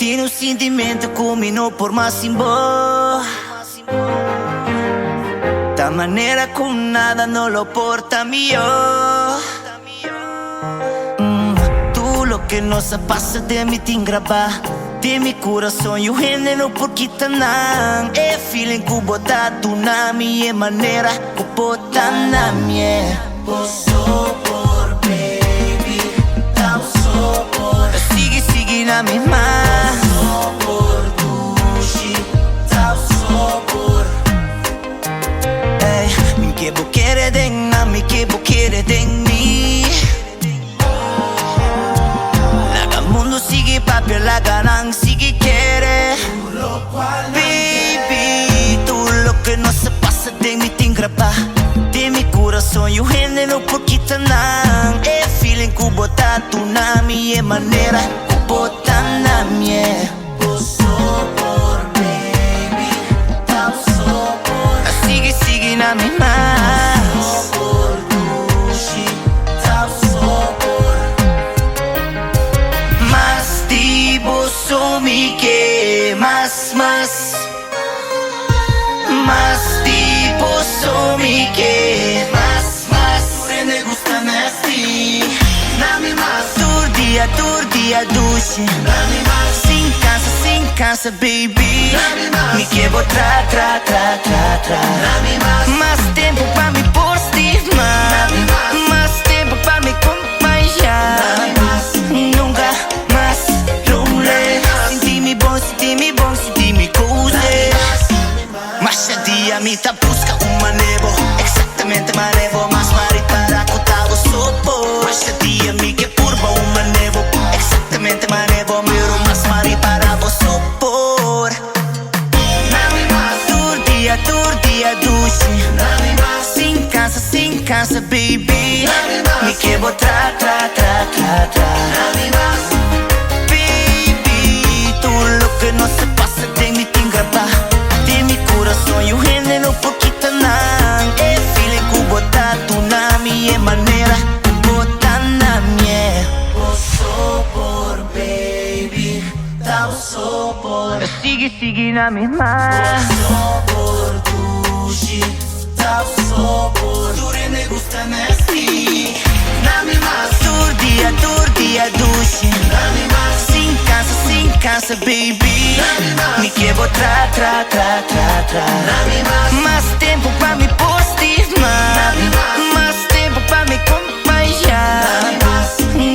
Tiene un sentimento comino por más embora. Da manera con nada no lo porta mío. Tú lo que no se pasa de mí te engrava. De mi coração e o género por quitanam. É feeling que botar tu na minha maneira, que botar na minha. O sopor, baby, dá o sopor. Sigue na mesma. O sopor, duche, dá o sopor. Ei, me que bo querer denga, me que bo querer denga. Sigue papi, la ganan, sigue quiere. Baby, tú lo que no se pasa de mí te engrava. De mi coração e o género por quitanam. É feeling que botar tu na minha maneira, que botar na minha. O sopor, baby, dá o sopor. Sigue na mesma. Sopor, duche, dá o sopor. Me que más tipo so me que más me gusta nasty nami más turdia duche sin casa baby me que vou tra nami más tempo pra me por estima más tempo pra me acompanhar nunca más Senti-me bom, senti-me cozy. Mas a dia me tá busca uma nebo. Exatamente uma nebo. Mas marido para cutar o sopo. Mas a dia me que curva uma nebo. Exatamente uma nebo. Miro mas marido para o sopor. Turdia duche. Sem casa baby. Me que vou tra que no se pasa de mí te engrava. De mi coração e o género por quitanam. É feeling que botar tu na minha maneira, botar na minha. O sopor, baby, dá o sopor. Sigue na mesma. O sopor, duche, dá o sopor. Dure me gusta nasty. Na mesma. Turdia duche. Na mesma. Sem casa baby. Me que vou tra mais tempo pra me por estima. Mais tempo pra me acompanhar.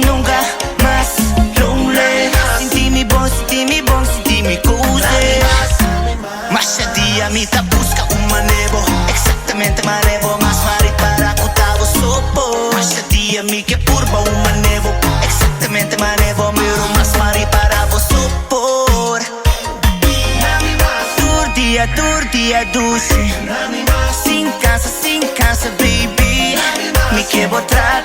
Nunca mais lonely. Senti-me bom, senti-me cozy. Mas a dia me tá busca uma nebo. Exatamente uma nebo. Mas marido para cutar o sopo. Mas a dia me que curva uma nebo. Exatamente uma nebo. Miro mas marido para o sopor. Turdia duche. Sem casa baby. Me que vou tra